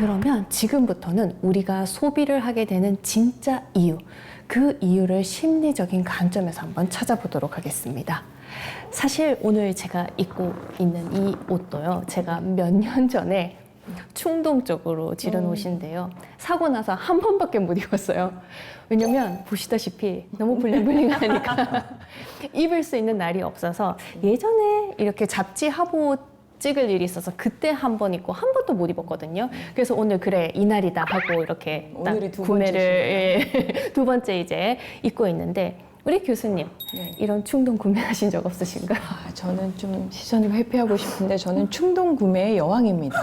그러면 지금부터는 우리가 소비를 하게 되는 진짜 이유, 그 이유를 심리적인 관점에서 한번 찾아보도록 하겠습니다. 사실 오늘 제가 입고 있는 이 옷도요, 제가 몇 년 전에 충동적으로 지른 옷인데요. 사고 나서 한 번밖에 못 입었어요. 왜냐면 보시다시피 너무 블링블링하니까 입을 수 있는 날이 없어서 예전에 이렇게 잡지 화보 찍을 일이 있어서 그때 한 번 입고 한 번도 못 입었거든요. 그래서 오늘 그래 이날이다 하고 이렇게 딱 오늘이 두 구매를 두 번째 이제 입고 있는데, 우리 교수님 네. 이런 충동 구매하신 적 없으신가요? 저는 좀 시선을 회피하고 싶은데 저는 충동 구매의 여왕입니다.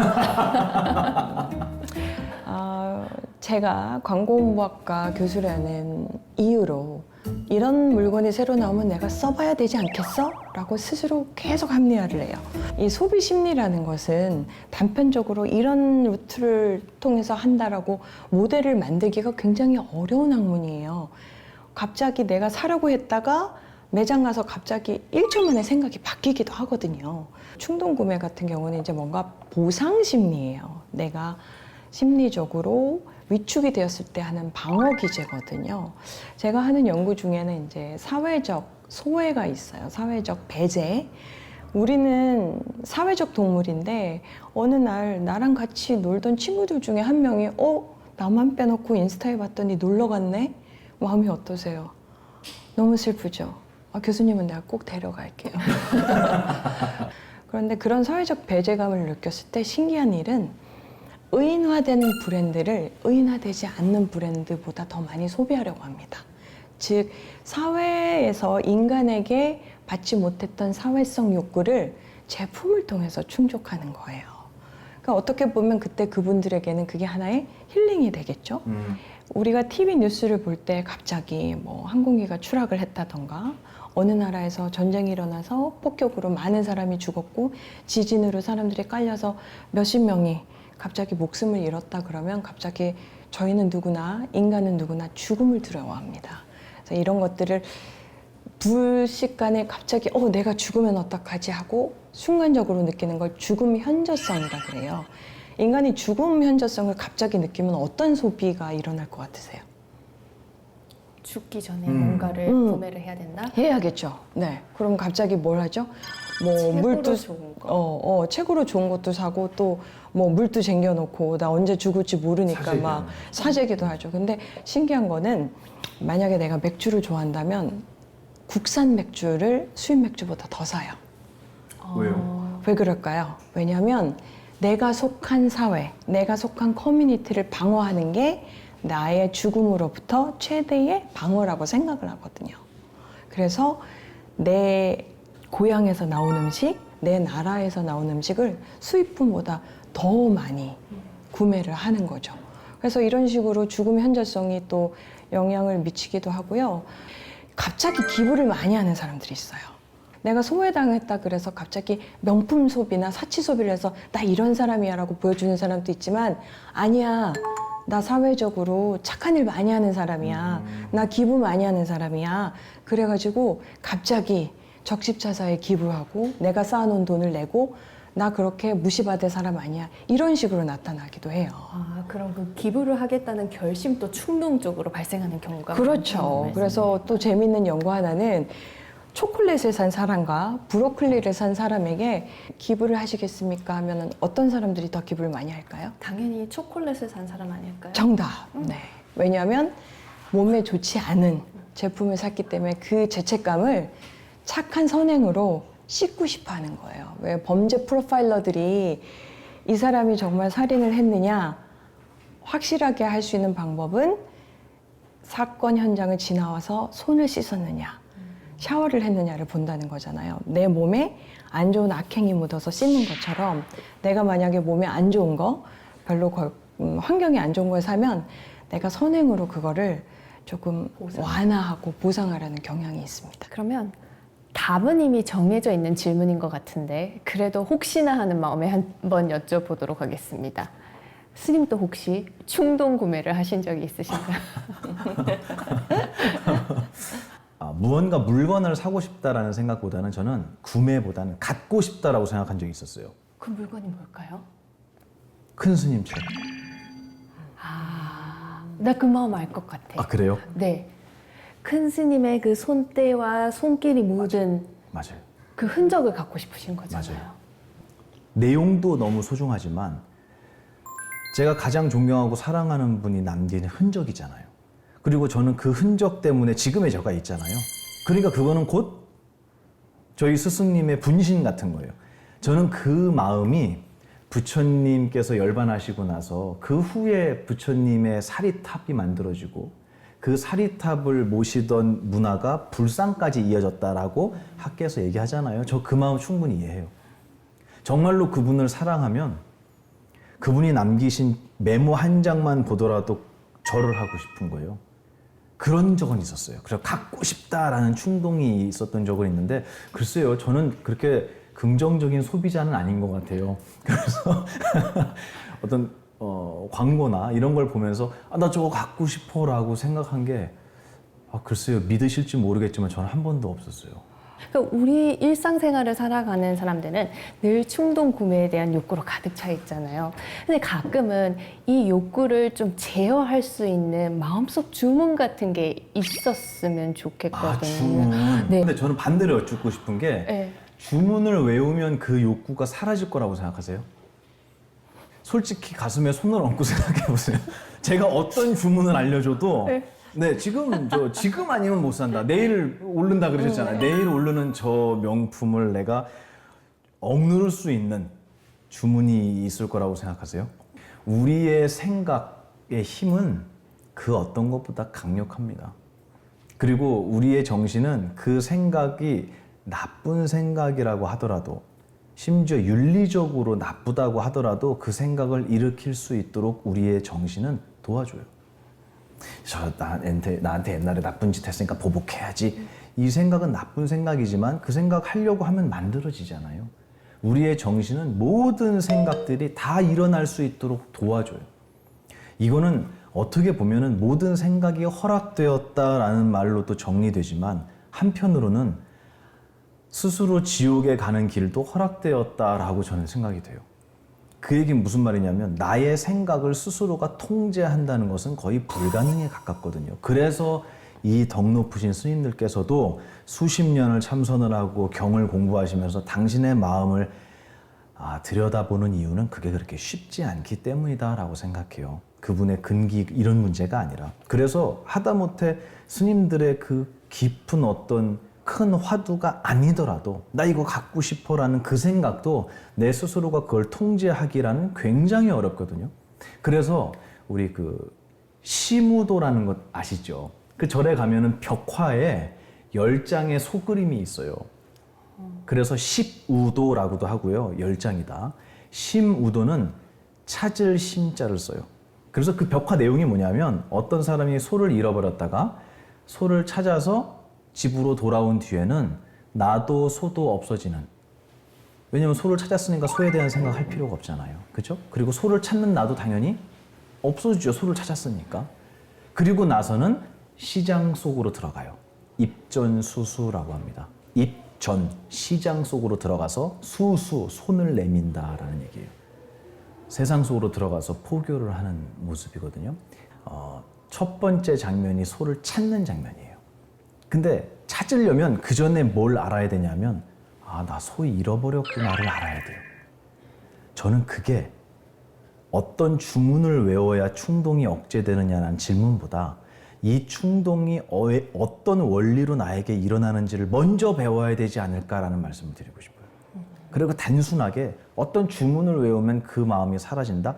제가 광고홍보학과 교수라는 이유로 이런 물건이 새로 나오면 내가 써봐야 되지 않겠어? 라고 스스로 계속 합리화를 해요. 이 소비 심리라는 것은 단편적으로 이런 루트를 통해서 한다라고 모델을 만들기가 굉장히 어려운 학문이에요. 갑자기 내가 사려고 했다가 매장 가서 갑자기 1초 만에 생각이 바뀌기도 하거든요. 충동 구매 같은 경우는 이제 뭔가 보상 심리예요. 내가 심리적으로 위축이 되었을 때 하는 방어 기제거든요. 제가 하는 연구 중에는 이제 사회적 소외가 있어요. 사회적 배제. 우리는 사회적 동물인데 어느 날 나랑 같이 놀던 친구들 중에 한 명이 나만 빼놓고 인스타에 봤더니 놀러 갔네? 마음이 어떠세요? 너무 슬프죠? 교수님은 내가 꼭 데려갈게요. 그런데 그런 사회적 배제감을 느꼈을 때 신기한 일은 의인화된 브랜드를 의인화되지 않는 브랜드보다 더 많이 소비하려고 합니다. 즉, 사회에서 인간에게 받지 못했던 사회성 욕구를 제품을 통해서 충족하는 거예요. 그러니까 어떻게 보면 그때 그분들에게는 그게 하나의 힐링이 되겠죠. 우리가 TV 뉴스를 볼 때 갑자기 뭐 항공기가 추락을 했다던가 어느 나라에서 전쟁이 일어나서 폭격으로 많은 사람이 죽었고 지진으로 사람들이 깔려서 몇십 명이 갑자기 목숨을 잃었다 그러면 갑자기 저희는 누구나, 인간은 누구나 죽음을 두려워합니다. 그래서 이런 것들을 불식간에 갑자기 내가 죽으면 어떡하지 하고 순간적으로 느끼는 걸 죽음 현저성이라 그래요. 인간이 죽음 현저성을 갑자기 느끼면 어떤 소비가 일어날 것 같으세요? 죽기 전에 뭔가를 구매를 해야 된다? 해야겠죠. 네. 그럼 갑자기 뭘 하죠? 뭐 최고로 물도 좋은 거. 최고로 좋은 것도 사고 또 뭐 물도 쟁여놓고 나 언제 죽을지 모르니까 막 사재기도 하죠. 근데 신기한 거는 만약에 내가 맥주를 좋아한다면 국산 맥주를 수입 맥주보다 더 사요. 왜요? 왜 그럴까요? 왜냐하면 내가 속한 사회, 내가 속한 커뮤니티를 방어하는 게 나의 죽음으로부터 최대의 방어라고 생각을 하거든요. 그래서 내 고향에서 나온 음식, 내 나라에서 나온 음식을 수입품보다 더 많이 구매를 하는 거죠. 그래서 이런 식으로 죽음 현저성이 또 영향을 미치기도 하고요. 갑자기 기부를 많이 하는 사람들이 있어요. 내가 소외당했다 그래서 갑자기 명품 소비나 사치 소비를 해서 나 이런 사람이야 라고 보여주는 사람도 있지만 아니야, 나 사회적으로 착한 일 많이 하는 사람이야. 나 기부 많이 하는 사람이야. 그래가지고 갑자기 적십자사에 기부하고 내가 쌓아놓은 돈을 내고 나 그렇게 무시받을 사람 아니야. 이런 식으로 나타나기도 해요. 그럼 그 기부를 하겠다는 결심도 충동적으로 발생하는 경우가 그렇죠. 그래서 또 재밌는 연구 하나는 초콜릿을 산 사람과 브로콜리를 산 사람에게 기부를 하시겠습니까? 하면 어떤 사람들이 더 기부를 많이 할까요? 당연히 초콜릿을 산 사람 아닐까요? 정답. 네. 왜냐하면 몸에 좋지 않은 제품을 샀기 때문에 그 죄책감을 착한 선행으로 씻고 싶어 하는 거예요. 왜 범죄 프로파일러들이 이 사람이 정말 살인을 했느냐 확실하게 할 수 있는 방법은 사건 현장을 지나와서 손을 씻었느냐 샤워를 했느냐를 본다는 거잖아요. 내 몸에 안 좋은 악행이 묻어서 씻는 것처럼 내가 만약에 몸에 안 좋은 거 별로 환경이 안 좋은 걸 사면 내가 선행으로 그거를 조금 완화하고 보상하라는 경향이 있습니다. 그러면 답은 이미 정해져 있는 질문인 것 같은데 그래도 혹시나 하는 마음에 한번 여쭤보도록 하겠습니다. 스님도 혹시 충동 구매를 하신 적이 있으신가요? 무언가 물건을 사고 싶다라는 생각보다는 저는 구매보다는 갖고 싶다라고 생각한 적이 있었어요. 그 물건이 뭘까요? 큰 스님 책. 나 그 마음 알 것 같아. 아, 그래요? 네. 큰 스님의 그 손때와 손길이 묻은 맞아요. 그 흔적을 갖고 싶으신 거잖아요. 맞아요. 내용도 너무 소중하지만 제가 가장 존경하고 사랑하는 분이 남긴 흔적이잖아요. 그리고 저는 그 흔적 때문에 지금의 저가 있잖아요. 그러니까 그거는 곧 저희 스승님의 분신 같은 거예요. 저는 그 마음이 부처님께서 열반하시고 나서 그 후에 부처님의 사리탑이 만들어지고 그 사리탑을 모시던 문화가 불상까지 이어졌다라고 학계에서 얘기하잖아요. 저 그 마음 충분히 이해해요. 정말로 그분을 사랑하면 그분이 남기신 메모 한 장만 보더라도 절을 하고 싶은 거예요. 그런 적은 있었어요. 그래서 갖고 싶다라는 충동이 있었던 적은 있는데 글쎄요, 저는 그렇게 긍정적인 소비자는 아닌 것 같아요. 그래서 어떤 광고나 이런 걸 보면서 나 저거 갖고 싶어라고 생각한 게 글쎄요, 믿으실지 모르겠지만 저는 한 번도 없었어요. 그러니까 우리 일상생활을 살아가는 사람들은 늘 충동 구매에 대한 욕구로 가득 차 있잖아요. 근데 가끔은 이 욕구를 좀 제어할 수 있는 마음속 주문 같은 게 있었으면 좋겠거든요. 주문. 네. 근데 저는 반대로 여쭙고 싶은 게 네. 주문을 외우면 그 욕구가 사라질 거라고 생각하세요? 솔직히 가슴에 손을 얹고 생각해 보세요. 제가 어떤 주문을 알려줘도 네, 지금 아니면 못 산다. 내일 오른다 그러셨잖아요. 내일 오르는 저 명품을 내가 억누를 수 있는 주문이 있을 거라고 생각하세요? 우리의 생각의 힘은 그 어떤 것보다 강력합니다. 그리고 우리의 정신은 그 생각이 나쁜 생각이라고 하더라도 심지어 윤리적으로 나쁘다고 하더라도 그 생각을 일으킬 수 있도록 우리의 정신은 도와줘요. 나한테 옛날에 나쁜 짓 했으니까 보복해야지. 이 생각은 나쁜 생각이지만 그 생각 하려고 하면 만들어지잖아요. 우리의 정신은 모든 생각들이 다 일어날 수 있도록 도와줘요. 이거는 어떻게 보면은 모든 생각이 허락되었다라는 말로도 정리되지만 한편으로는 스스로 지옥에 가는 길도 허락되었다라고 저는 생각이 돼요. 그 얘기는 무슨 말이냐면 나의 생각을 스스로가 통제한다는 것은 거의 불가능에 가깝거든요. 그래서 이 덕 높으신 스님들께서도 수십 년을 참선을 하고 경을 공부하시면서 당신의 마음을 들여다보는 이유는 그게 그렇게 쉽지 않기 때문이다라고 생각해요. 그분의 근기 이런 문제가 아니라. 그래서 하다못해 스님들의 그 깊은 어떤 큰 화두가 아니더라도 나 이거 갖고 싶어라는 그 생각도 내 스스로가 그걸 통제하기라는 굉장히 어렵거든요. 그래서 우리 그 시무도라는 것 아시죠? 그 절에 가면은 벽화에 10장의 소그림이 있어요. 그래서 십우도라고도 하고요. 10장이다. 심우도는 찾을 심자를 써요. 그래서 그 벽화 내용이 뭐냐면 어떤 사람이 소를 잃어버렸다가 소를 찾아서 집으로 돌아온 뒤에는 나도 소도 없어지는. 왜냐면 소를 찾았으니까 소에 대한 생각할 필요가 없잖아요. 그죠? 그리고 소를 찾는 나도 당연히 없어지죠. 소를 찾았으니까. 그리고 나서는 시장 속으로 들어가요. 입전수수라고 합니다. 입전, 시장 속으로 들어가서 수수, 손을 내민다라는 얘기예요. 세상 속으로 들어가서 포교를 하는 모습이거든요. 첫 번째 장면이 소를 찾는 장면이에요. 근데 찾으려면 그 전에 뭘 알아야 되냐면 나 소 잃어버렸구나를 알아야 돼요. 저는 그게 어떤 주문을 외워야 충동이 억제되느냐는 질문보다 이 충동이 어떤 원리로 나에게 일어나는지를 먼저 배워야 되지 않을까라는 말씀을 드리고 싶어요. 그리고 단순하게 어떤 주문을 외우면 그 마음이 사라진다?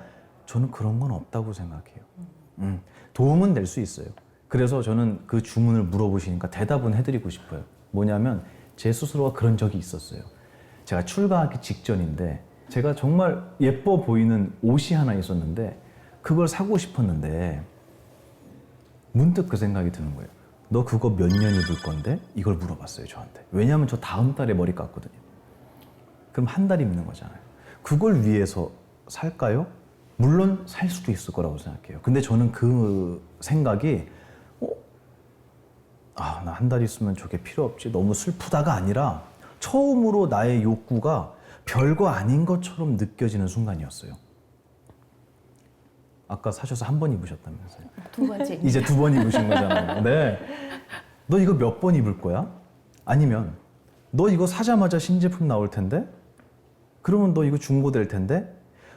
저는 그런 건 없다고 생각해요. 도움은 될 수 있어요. 그래서 저는 그 주문을 물어보시니까 대답은 해드리고 싶어요. 뭐냐면 제 스스로가 그런 적이 있었어요. 제가 출가하기 직전인데 제가 정말 예뻐 보이는 옷이 하나 있었는데 그걸 사고 싶었는데 문득 그 생각이 드는 거예요. 너 그거 몇 년 입을 건데? 이걸 물어봤어요, 저한테. 왜냐하면 저 다음 달에 머리 깎거든요. 그럼 한 달 입는 거잖아요. 그걸 위해서 살까요? 물론 살 수도 있을 거라고 생각해요. 근데 저는 그 생각이 나 한 달 있으면 저게 필요 없지. 너무 슬프다가 아니라 처음으로 나의 욕구가 별거 아닌 것처럼 느껴지는 순간이었어요. 아까 사셔서 한 번 입으셨다면서요. 두 번째. 이제 두 번 입으신 거잖아요. 네. 너 이거 몇 번 입을 거야? 아니면 너 이거 사자마자 신제품 나올 텐데? 그러면 너 이거 중고될 텐데?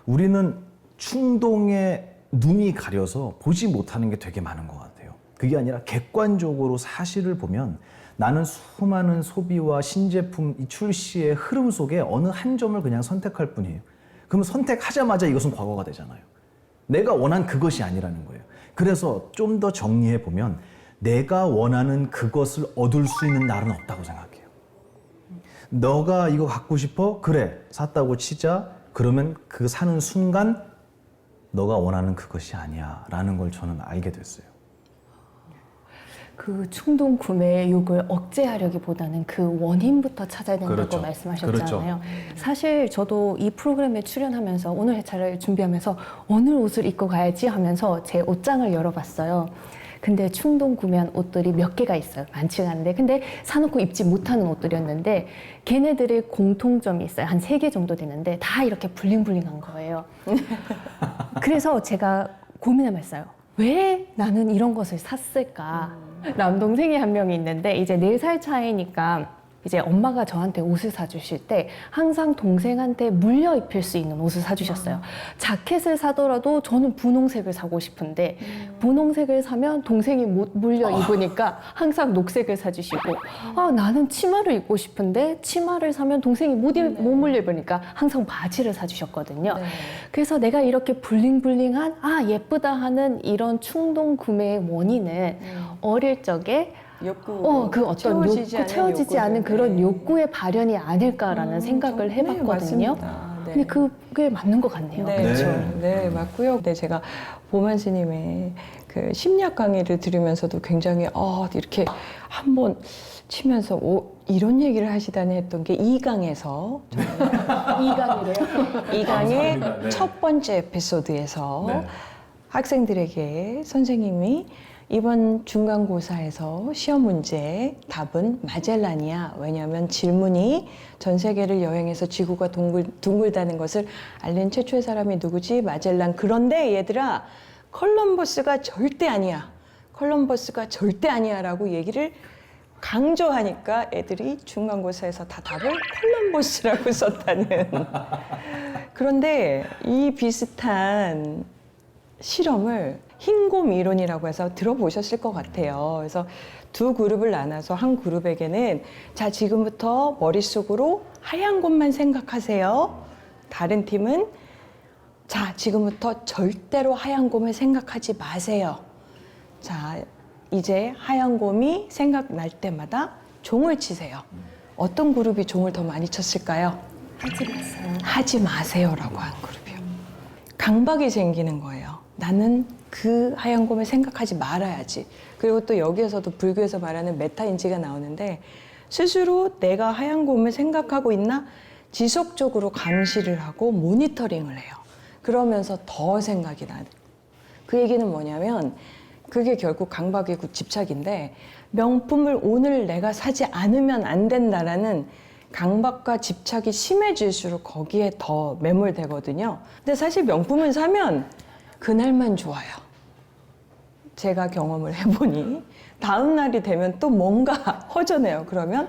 우리는 충동에 눈이 가려서 보지 못하는 게 되게 많은 것 같아요. 그게 아니라 객관적으로 사실을 보면 나는 수많은 소비와 신제품 이 출시의 흐름 속에 어느 한 점을 그냥 선택할 뿐이에요. 그러면 선택하자마자 이것은 과거가 되잖아요. 내가 원한 그것이 아니라는 거예요. 그래서 좀 더 정리해 보면 내가 원하는 그것을 얻을 수 있는 날은 없다고 생각해요. 너가 이거 갖고 싶어? 그래, 샀다고 치자. 그러면 그 사는 순간 너가 원하는 그것이 아니야 라는 걸 저는 알게 됐어요. 그 충동 구매의 욕을 억제하려기보다는 그 원인부터 찾아야 된다고 그렇죠. 말씀하셨잖아요. 사실 저도 이 프로그램에 출연하면서 오늘 회차를 준비하면서 어느 옷을 입고 가야지 하면서 제 옷장을 열어봤어요. 근데 충동 구매한 옷들이 몇 개가 있어요. 많지가 않은데. 근데 사놓고 입지 못하는 옷들이었는데 걔네들의 공통점이 있어요. 한 3개 정도 되는데 다 이렇게 블링블링한 거예요. 그래서 제가 고민해봤어요. 왜 나는 이런 것을 샀을까? 남동생이 한 명이 있는데 이제 4살 차이니까 이제 엄마가 저한테 옷을 사주실 때 항상 동생한테 물려 입힐 수 있는 옷을 사주셨어요. 자켓을 사더라도 저는 분홍색을 사고 싶은데 분홍색을 사면 동생이 못 물려 입으니까 항상 녹색을 사주시고 나는 치마를 입고 싶은데 치마를 사면 동생이 못 물려 입으니까 항상 바지를 사주셨거든요. 네. 그래서 내가 이렇게 블링블링한 예쁘다 하는 이런 충동 구매의 원인은 어릴 적에 욕구, 그 어떤 채워지지 않은 그런 네. 욕구의 발현이 아닐까라는 생각을 해봤거든요. 맞습니다. 네. 근데 그게 맞는 것 같네요. 네, 그렇죠? 네, 맞고요. 네, 제가 보만 스님의 그 심리학 강의를 들으면서도 굉장히 이렇게 한번 치면서 이런 얘기를 하시다니 했던 게 2강에서 이강이래요. 2강의 네. 첫 번째 에피소드에서 네. 학생들에게 선생님이 이번 중간고사에서 시험 문제 답은 마젤란이야. 왜냐하면 질문이 전 세계를 여행해서 지구가 둥글다는 것을 알린 최초의 사람이 누구지? 마젤란. 그런데 얘들아, 콜럼버스가 절대 아니야. 콜럼버스가 절대 아니야 라고 얘기를 강조하니까 애들이 중간고사에서 다 답을 콜럼버스라고 썼다는. 그런데 이 비슷한 실험을 흰곰 이론이라고 해서 들어보셨을 것 같아요. 그래서 두 그룹을 나눠서 한 그룹에게는 자, 지금부터 머릿속으로 하얀 곰만 생각하세요. 다른 팀은 자, 지금부터 절대로 하얀 곰을 생각하지 마세요. 자, 이제 하얀 곰이 생각날 때마다 종을 치세요. 어떤 그룹이 종을 더 많이 쳤을까요? 하지 마세요. 하지 마세요라고 한 그룹이요. 강박이 생기는 거예요. 나는 그 하얀 곰을 생각하지 말아야지. 그리고 또 여기에서도 불교에서 말하는 메타인지가 나오는데 스스로 내가 하얀 곰을 생각하고 있나 지속적으로 감시를 하고 모니터링을 해요. 그러면서 더 생각이 나는. 그 얘기는 뭐냐면 그게 결국 강박이고 집착인데 명품을 오늘 내가 사지 않으면 안 된다라는 강박과 집착이 심해질수록 거기에 더 매몰되거든요. 근데 사실 명품을 사면 그날만 좋아요. 제가 경험을 해보니 다음 날이 되면 또 뭔가 허전해요. 그러면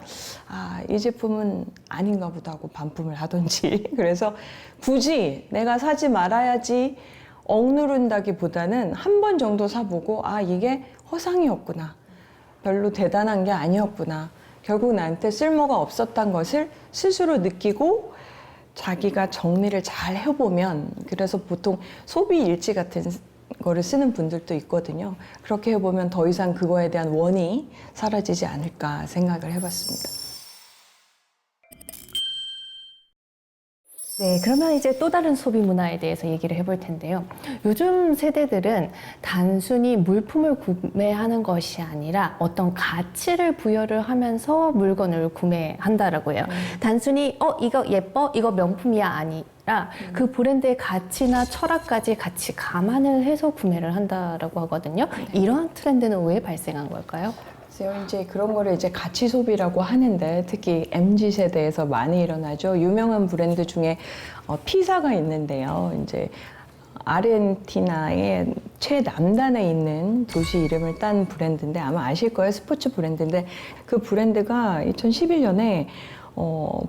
이 제품은 아닌가 보다 하고 반품을 하든지. 그래서 굳이 내가 사지 말아야지 억누른다기보다는 한 번 정도 사보고 이게 허상이었구나. 별로 대단한 게 아니었구나. 결국 나한테 쓸모가 없었던 것을 스스로 느끼고 자기가 정리를 잘 해보면, 그래서 보통 소비 일지 같은 거를 쓰는 분들도 있거든요. 그렇게 해보면 더 이상 그거에 대한 원이 사라지지 않을까 생각을 해봤습니다. 네, 그러면 이제 또 다른 소비 문화에 대해서 얘기를 해볼 텐데요. 요즘 세대들은 단순히 물품을 구매하는 것이 아니라 어떤 가치를 부여를 하면서 물건을 구매한다라고 해요. 단순히 이거 예뻐? 이거 명품이야? 아니라 그 브랜드의 가치나 철학까지 같이 감안을 해서 구매를 한다라고 하거든요. 이러한 트렌드는 왜 발생한 걸까요? 이제 그런 거를 이제 가치 소비라고 하는데 특히 MZ 세대에서 많이 일어나죠. 유명한 브랜드 중에 피사가 있는데요. 이제 아르헨티나의 최남단에 있는 도시 이름을 딴 브랜드인데 아마 아실 거예요. 스포츠 브랜드인데 그 브랜드가 2011년에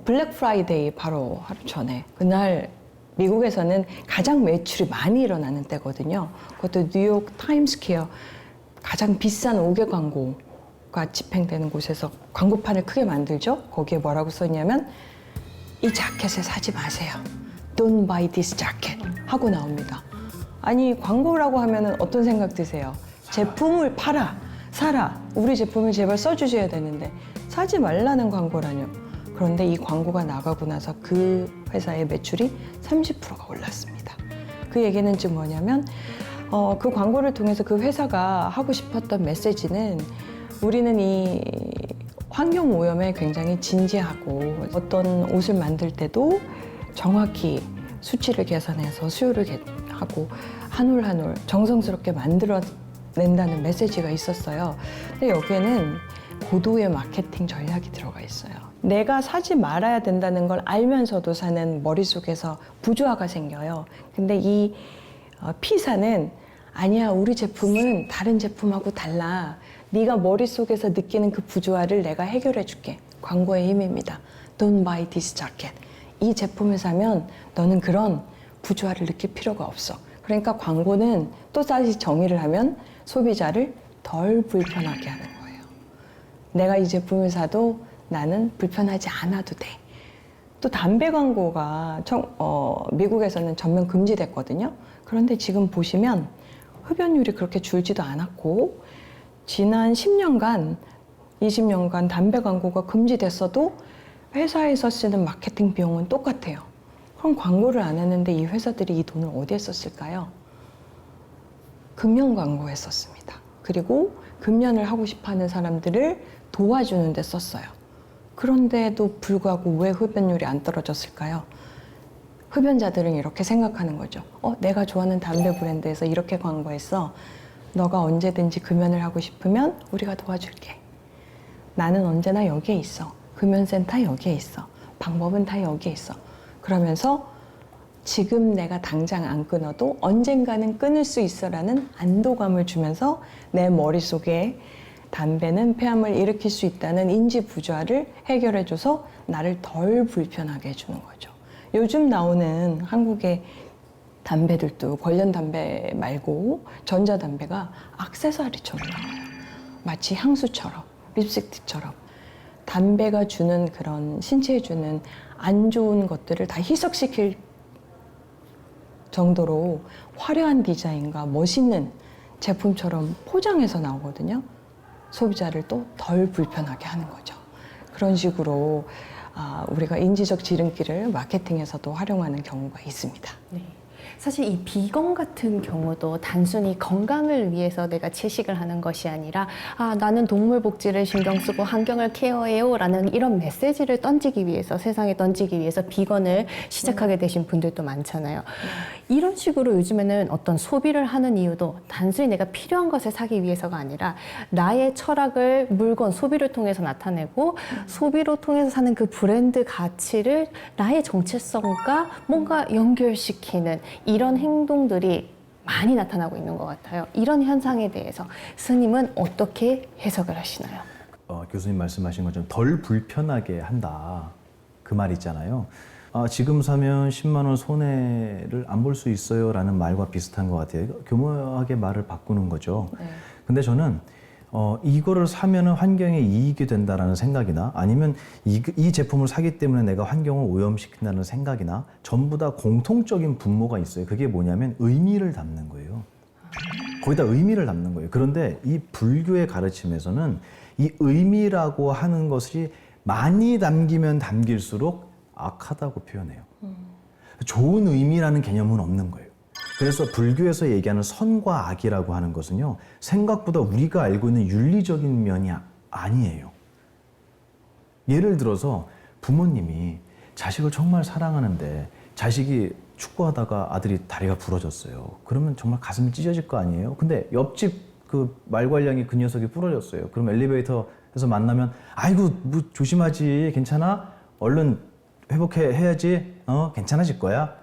블랙 프라이데이 바로 하루 전에 그날 미국에서는 가장 매출이 많이 일어나는 때거든요. 그것도 뉴욕 타임스퀘어 가장 비싼 5개 광고가 집행되는 곳에서 광고판을 크게 만들죠. 거기에 뭐라고 써있냐면 이 자켓을 사지 마세요. Don't buy this jacket 하고 나옵니다. 아니 광고라고 하면은 어떤 생각 드세요? 제품을 팔아, 사라. 우리 제품을 제발 써주셔야 되는데 사지 말라는 광고라뇨. 그런데 이 광고가 나가고 나서 그 회사의 매출이 30%가 올랐습니다. 그 얘기는 지금 뭐냐면 그 광고를 통해서 그 회사가 하고 싶었던 메시지는 우리는 이 환경 오염에 굉장히 진지하고 어떤 옷을 만들 때도 정확히 수치를 계산해서 수요를 하고 한 올 한 올 정성스럽게 만들어낸다는 메시지가 있었어요. 근데 여기에는 고도의 마케팅 전략이 들어가 있어요. 내가 사지 말아야 된다는 걸 알면서도 사는 머릿속에서 부조화가 생겨요. 근데 이 P사는 아니야, 우리 제품은 다른 제품하고 달라. 네가 머릿속에서 느끼는 그 부조화를 내가 해결해 줄게. 광고의 힘입니다. Don't buy this jacket. 이 제품을 사면 너는 그런 부조화를 느낄 필요가 없어. 그러니까 광고는 또 다시 정의를 하면 소비자를 덜 불편하게 하는 거예요. 내가 이 제품을 사도 나는 불편하지 않아도 돼. 또 담배 광고가 미국에서는 전면 금지됐거든요. 그런데 지금 보시면 흡연율이 그렇게 줄지도 않았고 지난 10년간, 20년간 담배 광고가 금지됐어도 회사에서 쓰는 마케팅 비용은 똑같아요. 그럼 광고를 안 했는데 이 회사들이 이 돈을 어디에 썼을까요? 금연 광고에 썼습니다. 그리고 금연을 하고 싶어하는 사람들을 도와주는 데 썼어요. 그런데도 불구하고 왜 흡연율이 안 떨어졌을까요? 흡연자들은 이렇게 생각하는 거죠. 내가 좋아하는 담배 브랜드에서 이렇게 광고했어. 너가 언제든지 금연을 하고 싶으면 우리가 도와줄게. 나는 언제나 여기에 있어. 금연센터 여기에 있어. 방법은 다 여기에 있어. 그러면서 지금 내가 당장 안 끊어도 언젠가는 끊을 수 있어라는 안도감을 주면서 내 머릿속에 담배는 폐암을 일으킬 수 있다는 인지 부조화를 해결해줘서 나를 덜 불편하게 해주는 거죠. 요즘 나오는 한국의 담배들도 관련 담배 말고 전자담배가 액세서리처럼 나와요. 마치 향수처럼, 립스틱처럼. 담배가 주는 그런 신체에 주는 안 좋은 것들을 다 희석시킬 정도로 화려한 디자인과 멋있는 제품처럼 포장해서 나오거든요. 소비자를 또 덜 불편하게 하는 거죠. 그런 식으로 우리가 인지적 지름길을 마케팅에서도 활용하는 경우가 있습니다. 네. 사실 이 비건 같은 경우도 단순히 건강을 위해서 내가 채식을 하는 것이 아니라 나는 동물 복지를 신경 쓰고 환경을 케어해요 라는 이런 메시지를 던지기 위해서, 세상에 던지기 위해서 비건을 시작하게 되신 분들도 많잖아요. 이런 식으로 요즘에는 어떤 소비를 하는 이유도 단순히 내가 필요한 것을 사기 위해서가 아니라 나의 철학을 물건, 소비를 통해서 나타내고 소비로 통해서 사는 그 브랜드 가치를 나의 정체성과 뭔가 연결시키는 이런 행동들이 많이 나타나고 있는 것 같아요. 이런 현상에 대해서 스님은 어떻게 해석을 하시나요? 교수님 말씀하신 것처럼 덜 불편하게 한다. 그 말 있잖아요. 지금 사면 10만 원 손해를 안 볼 수 있어요 라는 말과 비슷한 것 같아요. 교묘하게 말을 바꾸는 거죠. 네. 근데 저는 이거를 사면은 환경에 이익이 된다라는 생각이나 아니면 이 제품을 사기 때문에 내가 환경을 오염시킨다는 생각이나 전부 다 공통적인 분모가 있어요. 그게 뭐냐면 의미를 담는 거예요. 거기다 의미를 담는 거예요. 그런데 이 불교의 가르침에서는 이 의미라고 하는 것이 많이 담기면 담길수록 악하다고 표현해요. 좋은 의미라는 개념은 없는 거예요. 그래서 불교에서 얘기하는 선과 악이라고 하는 것은요, 생각보다 우리가 알고 있는 윤리적인 면이 아니에요. 예를 들어서 부모님이 자식을 정말 사랑하는데 자식이 축구하다가 아들이 다리가 부러졌어요. 그러면 정말 가슴이 찢어질 거 아니에요? 근데 옆집 그 말괄량이 그 녀석이 부러졌어요. 그럼 엘리베이터에서 만나면 아이고 뭐 조심하지, 괜찮아? 얼른 회복해야지, 괜찮아질 거야.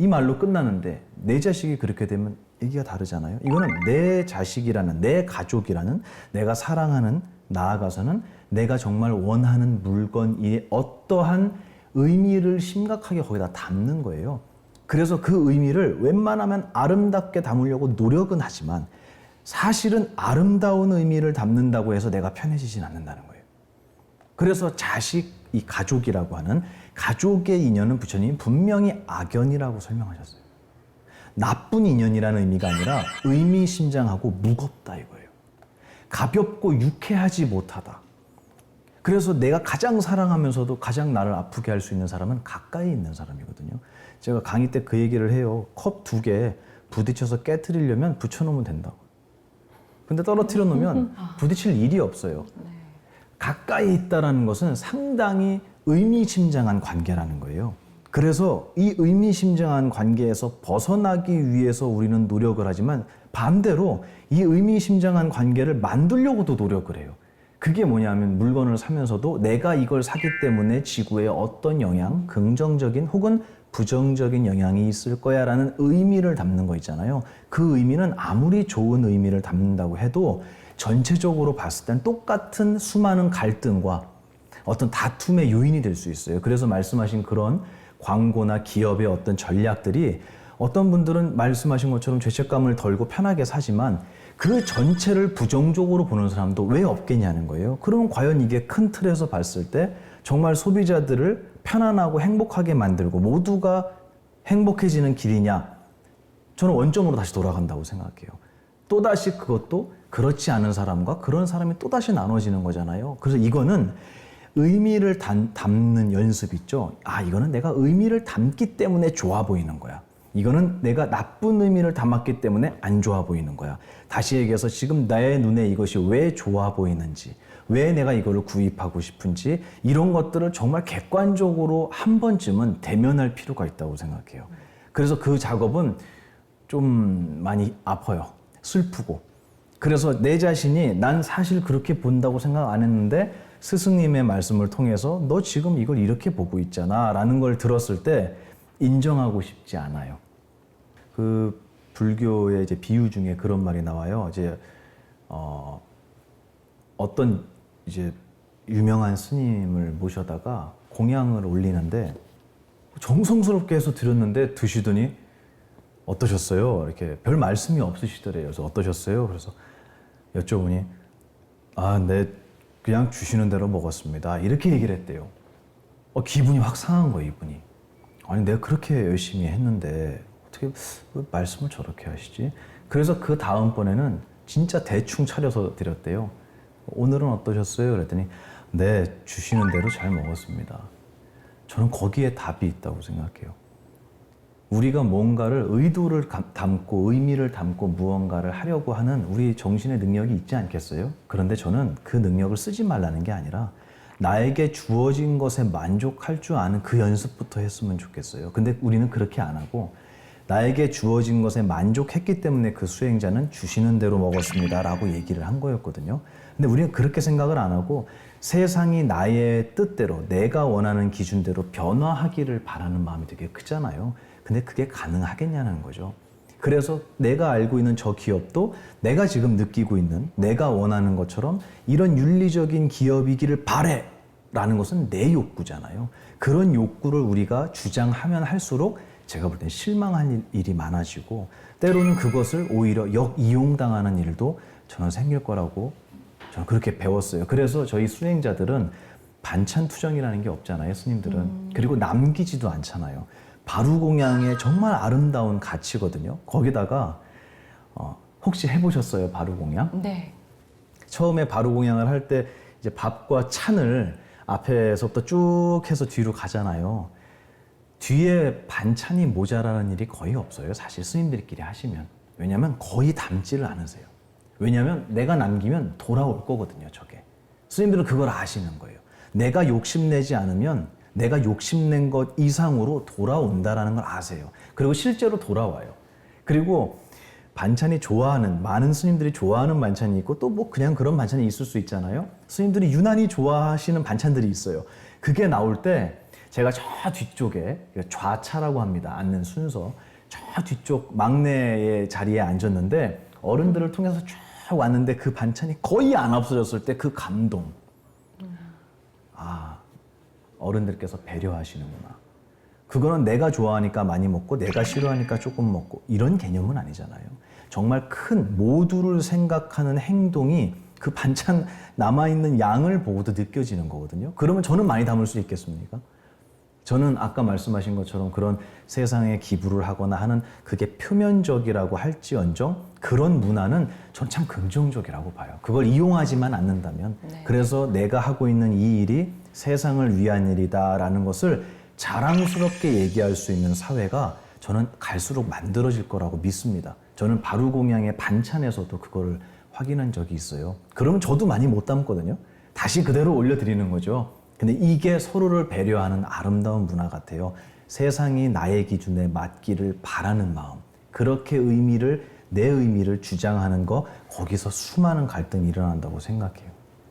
이 말로 끝나는데 내 자식이 그렇게 되면 얘기가 다르잖아요. 이거는 내 자식이라는, 내 가족이라는, 내가 사랑하는, 나아가서는 내가 정말 원하는 물건이 어떠한 의미를 심각하게 거기다 담는 거예요. 그래서 그 의미를 웬만하면 아름답게 담으려고 노력은 하지만 사실은 아름다운 의미를 담는다고 해서 내가 편해지진 않는다는 거예요. 그래서 자식, 이 가족이라고 하는 가족의 인연은 부처님이 분명히 악연이라고 설명하셨어요. 나쁜 인연이라는 의미가 아니라 의미심장하고 무겁다 이거예요. 가볍고 유쾌하지 못하다. 그래서 내가 가장 사랑하면서도 가장 나를 아프게 할 수 있는 사람은 가까이 있는 사람이거든요. 제가 강의 때 그 얘기를 해요. 컵 2개 부딪혀서 깨트리려면 붙여놓으면 된다고. 근데 떨어뜨려 놓으면 부딪힐 일이 없어요. 가까이 있다라는 것은 상당히 의미심장한 관계라는 거예요. 그래서 이 의미심장한 관계에서 벗어나기 위해서 우리는 노력을 하지만 반대로 이 의미심장한 관계를 만들려고도 노력을 해요. 그게 뭐냐면 물건을 사면서도 내가 이걸 사기 때문에 지구에 어떤 영향, 긍정적인 혹은 부정적인 영향이 있을 거야 라는 의미를 담는 거 있잖아요. 그 의미는 아무리 좋은 의미를 담는다고 해도 전체적으로 봤을 땐 똑같은 수많은 갈등과 어떤 다툼의 요인이 될 수 있어요. 그래서 말씀하신 그런 광고나 기업의 어떤 전략들이 어떤 분들은 말씀하신 것처럼 죄책감을 덜고 편하게 사지만 그 전체를 부정적으로 보는 사람도 왜 없겠냐는 거예요. 그러면 과연 이게 큰 틀에서 봤을 때 정말 소비자들을 편안하고 행복하게 만들고 모두가 행복해지는 길이냐? 저는 원점으로 다시 돌아간다고 생각해요. 또다시 그것도 그렇지 않은 사람과 그런 사람이 또다시 나눠지는 거잖아요. 그래서 이거는 의미를 담는 연습 있죠. 아, 이거는 내가 의미를 담기 때문에 좋아 보이는 거야. 이거는 내가 나쁜 의미를 담았기 때문에 안 좋아 보이는 거야. 다시 얘기해서 지금 나의 눈에 이것이 왜 좋아 보이는지, 왜 내가 이거를 구입하고 싶은지 이런 것들을 정말 객관적으로 한 번쯤은 대면할 필요가 있다고 생각해요. 그래서 그 작업은 좀 많이 아파요. 슬프고. 그래서 내 자신이 난 사실 그렇게 본다고 생각 안 했는데 스승님의 말씀을 통해서 너 지금 이걸 이렇게 보고 있잖아 라는 걸 들었을 때 인정하고 싶지 않아요. 그 불교의 이제 비유 중에 그런 말이 나와요. 이제 어떤 이제 유명한 스님을 모셔다가 공양을 올리는데 정성스럽게 해서 드렸는데 드시더니 어떠셨어요? 이렇게 별 말씀이 없으시더래요. 그래서 어떠셨어요? 그래서 여쭤보니 아, 네 그냥 주시는 대로 먹었습니다. 이렇게 얘기를 했대요. 기분이 확 상한 거예요, 이분이. 아니 내가 그렇게 열심히 했는데 어떻게 말씀을 저렇게 하시지? 그래서 그 다음번에는 진짜 대충 차려서 드렸대요. 오늘은 어떠셨어요? 그랬더니 네, 주시는 대로 잘 먹었습니다. 저는 거기에 답이 있다고 생각해요. 우리가 뭔가를 의도를 담고 의미를 담고 무언가를 하려고 하는 우리 정신의 능력이 있지 않겠어요? 그런데 저는 그 능력을 쓰지 말라는 게 아니라 나에게 주어진 것에 만족할 줄 아는 그 연습부터 했으면 좋겠어요. 근데 우리는 그렇게 안 하고 나에게 주어진 것에 만족했기 때문에 그 수행자는 주시는 대로 먹었습니다 라고 얘기를 한 거였거든요. 근데 우리는 그렇게 생각을 안 하고 세상이 나의 뜻대로 내가 원하는 기준대로 변화하기를 바라는 마음이 되게 크잖아요. 근데 그게 가능하겠냐는 거죠. 그래서 내가 알고 있는 저 기업도 내가 지금 느끼고 있는 내가 원하는 것처럼 이런 윤리적인 기업이기를 바래 라는 것은 내 욕구잖아요. 그런 욕구를 우리가 주장하면 할수록 제가 볼 땐 실망한 일이 많아지고 때로는 그것을 오히려 역이용당하는 일도 저는 생길 거라고 저는 그렇게 배웠어요. 그래서 저희 수행자들은 반찬 투정이라는 게 없잖아요, 스님들은. 그리고 남기지도 않잖아요. 바루공양의 정말 아름다운 가치거든요. 거기다가 혹시 해보셨어요, 바루공양? 네. 처음에 바루공양을 할 때 이제 밥과 찬을 앞에서부터 쭉 해서 뒤로 가잖아요. 뒤에 반찬이 모자라는 일이 거의 없어요. 사실 스님들끼리 하시면. 왜냐하면 거의 담지를 않으세요. 왜냐하면 내가 남기면 돌아올 거거든요, 저게. 스님들은 그걸 아시는 거예요. 내가 욕심내지 않으면 내가 욕심낸 것 이상으로 돌아온다라는 걸 아세요. 그리고 실제로 돌아와요. 그리고 반찬이 좋아하는, 많은 스님들이 좋아하는 반찬이 있고 또 뭐 그냥 그런 반찬이 있을 수 있잖아요. 스님들이 유난히 좋아하시는 반찬들이 있어요. 그게 나올 때 제가 저 뒤쪽에 좌차라고 합니다. 앉는 순서. 저 뒤쪽 막내의 자리에 앉았는데 어른들을 통해서 쭉 왔는데 그 반찬이 거의 안 없어졌을 때 그 감동. 아, 어른들께서 배려하시는구나. 그거는 내가 좋아하니까 많이 먹고 내가 싫어하니까 조금 먹고 이런 개념은 아니잖아요. 정말 큰 모두를 생각하는 행동이 그 반찬 남아있는 양을 보고도 느껴지는 거거든요. 그러면 저는 많이 담을 수 있겠습니까? 저는 아까 말씀하신 것처럼 그런 세상에 기부를 하거나 하는 그게 표면적이라고 할지언정 그런 문화는 전 참 긍정적이라고 봐요. 그걸 이용하지만 않는다면. 네. 그래서 내가 하고 있는 이 일이 세상을 위한 일이다라는 것을 자랑스럽게 얘기할 수 있는 사회가 저는 갈수록 만들어질 거라고 믿습니다. 저는 바루공양의 반찬에서도 그거를 확인한 적이 있어요. 그러면 저도 많이 못 담거든요. 다시 그대로 올려드리는 거죠. 근데 이게 서로를 배려하는 아름다운 문화 같아요. 세상이 나의 기준에 맞기를 바라는 마음. 그렇게 내 의미를 주장하는 거, 거기서 수많은 갈등이 일어난다고 생각해요.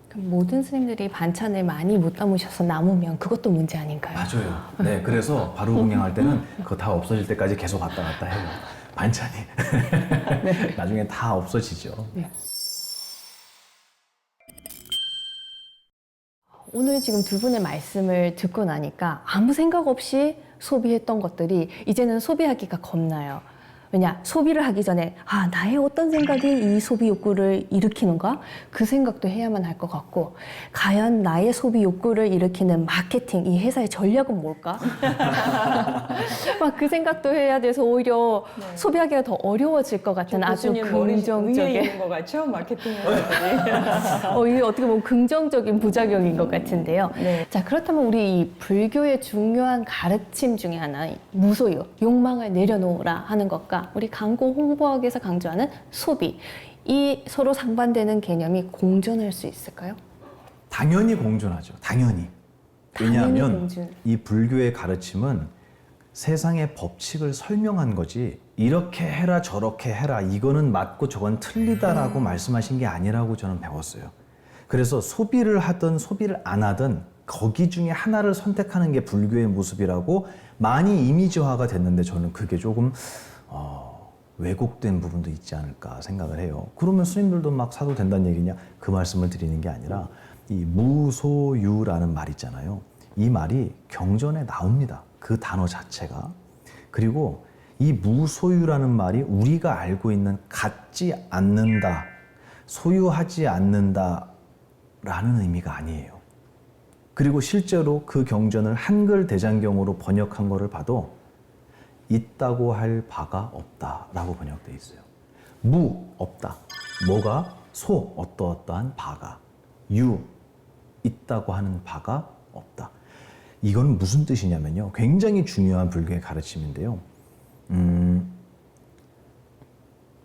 그럼 모든 스님들이 반찬을 많이 못 담으셔서 남으면 그것도 문제 아닌가요? 맞아요. 네, 그래서 바루공양할 때는 그거 다 없어질 때까지 계속 왔다 갔다 해요. 반찬이. 네. 나중에 다 없어지죠. 네. 오늘 지금 두 분의 말씀을 듣고 나니까 아무 생각 없이 소비했던 것들이 이제는 소비하기가 겁나요. 왜냐, 소비를 하기 전에 나의 어떤 생각이 이 소비 욕구를 일으키는가? 그 생각도 해야만 할 것 같고, 과연 나의 소비 욕구를 일으키는 마케팅, 이 회사의 전략은 뭘까? 막 그 생각도 해야 돼서 오히려 네. 소비하기가 더 어려워질 것 같은 아주 위에 긍정적인 있는 것 같죠? 마케팅 이게 어떻게 보면 긍정적인 부작용인 것 같은데요. 네. 자, 그렇다면 우리 이 불교의 중요한 가르침 중에 하나, 무소유, 욕망을 내려놓으라 하는 것과 우리 강고 홍보하기 위해서 강조하는 소비, 이 서로 상반되는 개념이 공존할 수 있을까요? 당연히 공존하죠. 당연히. 당연히 왜냐하면 공존. 이 불교의 가르침은 세상의 법칙을 설명한 거지 이렇게 해라 저렇게 해라 이거는 맞고 저건 틀리다라고 말씀하신 게 아니라고 저는 배웠어요. 그래서 소비를 하든 소비를 안 하든 거기 중에 하나를 선택하는 게 불교의 모습이라고 많이 이미지화가 됐는데 저는 그게 조금 왜곡된 부분도 있지 않을까 생각을 해요. 그러면 스님들도 막 사도 된다는 얘기냐? 그 말씀을 드리는 게 아니라 이 무소유라는 말 있잖아요. 이 말이 경전에 나옵니다. 그 단어 자체가. 그리고 이 무소유라는 말이 우리가 알고 있는 갖지 않는다, 소유하지 않는다 라는 의미가 아니에요. 그리고 실제로 그 경전을 한글 대장경으로 번역한 거를 봐도 있다고 할 바가 없다라고 번역되어 있어요. 무, 없다. 뭐가? 소, 어떠어떠한 바가. 유, 있다고 하는 바가 없다. 이건 무슨 뜻이냐면요. 굉장히 중요한 불교의 가르침인데요.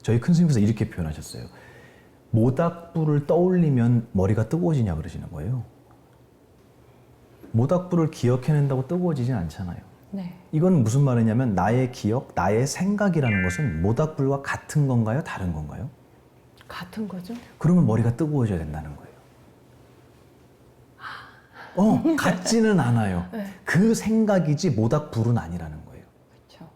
저희 큰 스님께서 이렇게 표현하셨어요. 모닥불을 떠올리면 머리가 뜨거워지냐 그러시는 거예요. 모닥불을 기억해낸다고 뜨거워지진 않잖아요. 네. 이건 무슨 말이냐면 나의 기억, 나의 생각이라는 것은 모닥불과 같은 건가요? 다른 건가요? 같은 거죠? 그러면 머리가 뜨거워져야 된다는 거예요. 같지는 않아요. 네. 그 생각이지 모닥불은 아니라는 거예요. 그렇죠.